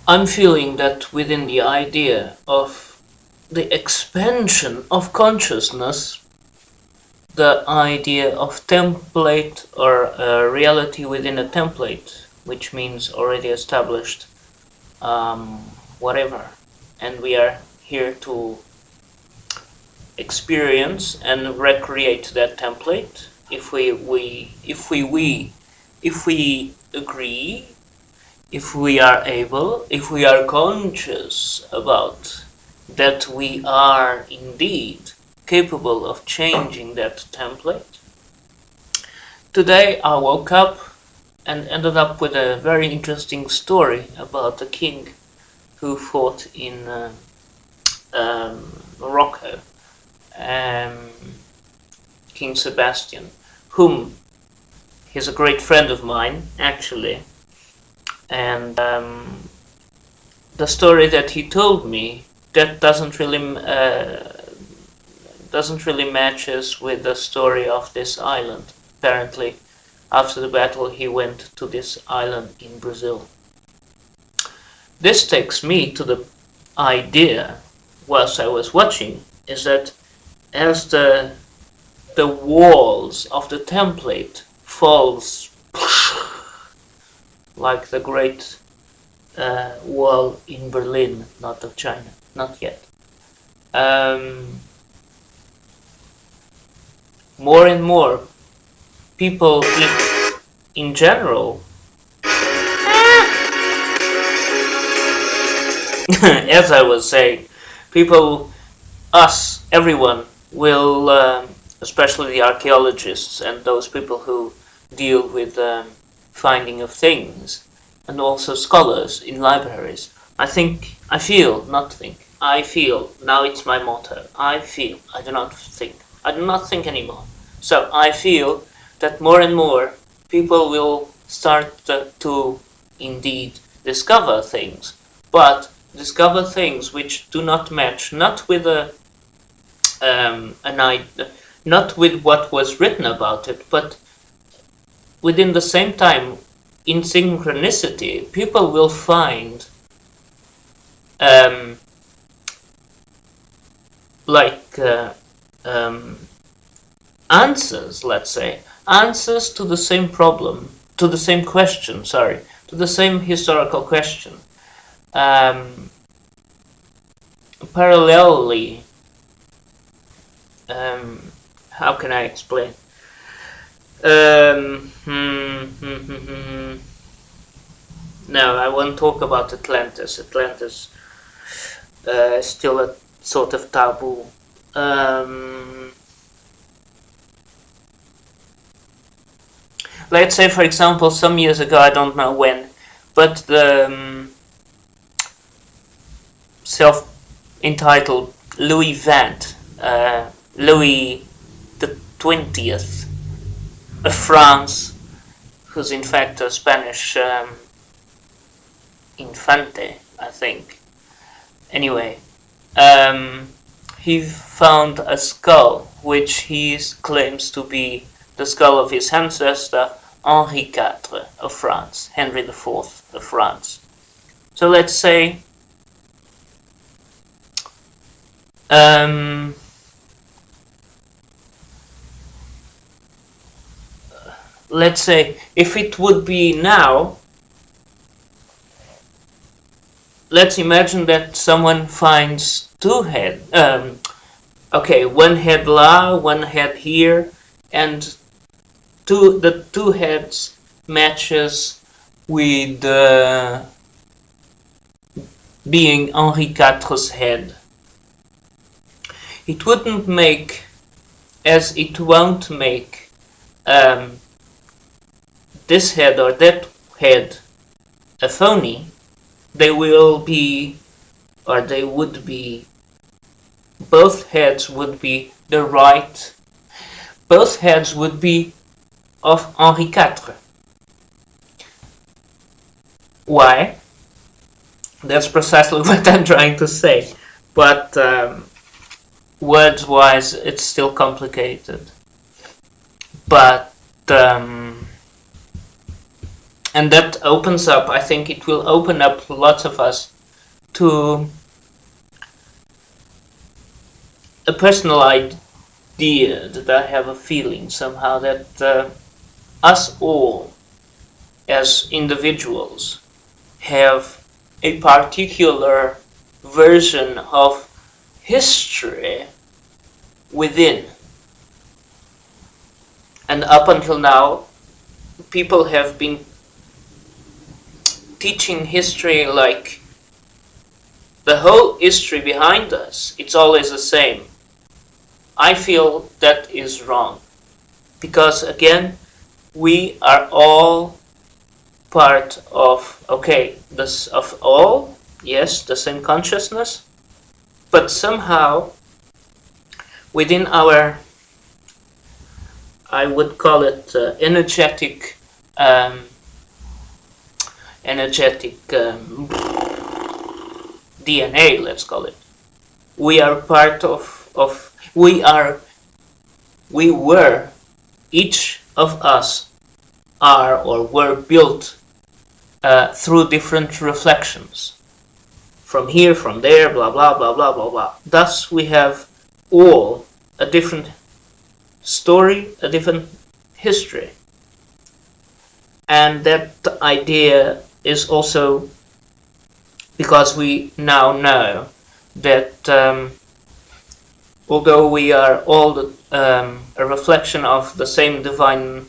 I'm feeling that within the idea of the expansion of consciousness, the idea of template or reality within a template, which means already established um, whatever, and we are here to experience and recreate that template. If we agree, if we are able, if we are conscious about that we are indeed capable of changing that template. Today I woke up and ended up with a very interesting story about a king who fought in Morocco, King Sebastian, whom he's a great friend of mine actually, and the story that he told me that doesn't really matches with the story of this island. Apparently, after the battle, he went to this island in Brazil. This takes me to the idea, whilst I was watching, is that as the walls of the template falls like the great wall in Berlin, not of China, not yet. More and more people in general, as I was saying, people, us, everyone will, especially the archaeologists and those people who deal with finding of things, and also scholars in libraries. I feel, not think, I feel, now it's my motto, I feel, I do not think. I do not think anymore. So I feel that more and more people will start to indeed discover things, but discover things which do not match, not with not with what was written about it, but within the same time, in synchronicity, people will find um, like answers, let's say, answers to the same problem, to the same question, sorry, to the same historical question. Parallelly, how can I explain? No, I won't talk about Atlantis. Atlantis is still a sort of taboo. Let's say, for example, some years ago, I don't know when, but the self-entitled Louis Vant, Louis the 20th of France, who's in fact a Spanish infante, I think. Anyway, he found a skull which he claims to be the skull of his ancestor Henri IV of France, Henry IV of France. So let's say if it would be now, let's imagine that someone finds two heads. Okay, one head là, one head here, and the two heads matches with being Henri IV's head. It wouldn't make, as it won't make, this head or that head a phony. They will be, or they would be, both heads would be the right, both heads would be of Henri IV. Why? That's precisely what I'm trying to say, but words-wise it's still complicated. But And that opens up, I think it will open up lots of us to a personal idea that I have a feeling somehow that us all as individuals have a particular version of history within. And up until now, people have been teaching history like the whole history behind us, it's always the same. I feel that is wrong. Because again, we are all part of, okay, this of all, yes, the same consciousness, but somehow within our, I would call it energetic DNA, let's call it. We are part of we were, each of us are or were built through different reflections. From here, from there, blah, blah, blah, blah, blah, blah. Thus, we have all a different story, a different history. And that idea is also because we now know that although we are all a reflection of the same divine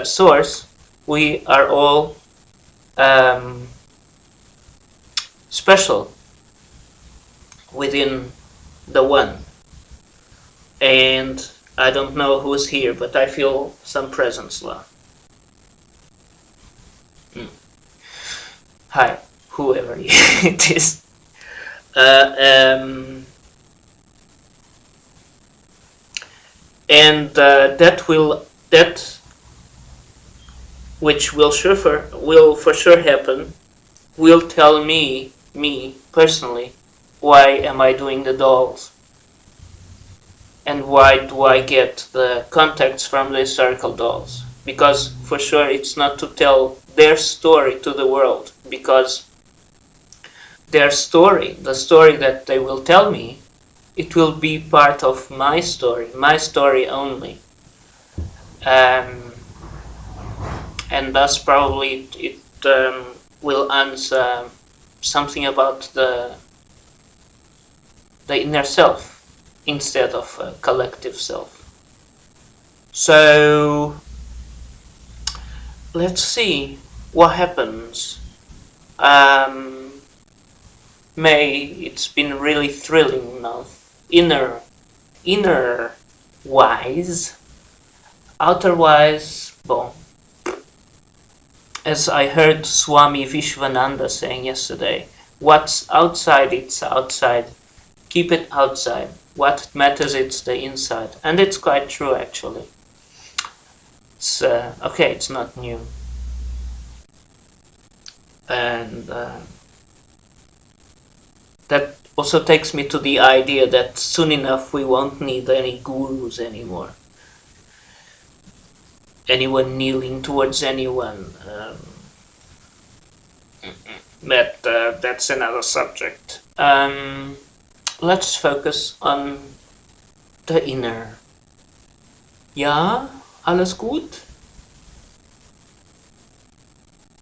source, we are all special within the one. And I don't know who's here, but I feel some presence, love. Hi, whoever it is. And that which will for sure happen, will tell me personally, why am I doing the dolls, and why do I get the contacts from the historical dolls? Because for sure it's not to tell their story to the world, because their story, the story that they will tell me, it will be part of my story only. And thus probably it will answer something about the inner self instead of a collective self. So let's see what happens. May, it's been really thrilling now, inner wise, outer wise, bon. As I heard Swami Vishwananda saying yesterday, what's outside, it's outside. Keep it outside. What matters, it's the inside. And it's quite true, actually. It's okay, it's not new. And that also takes me to the idea that soon enough we won't need any gurus anymore. Anyone kneeling towards anyone. But that's another subject. Let's focus on the inner. Ja, alles gut?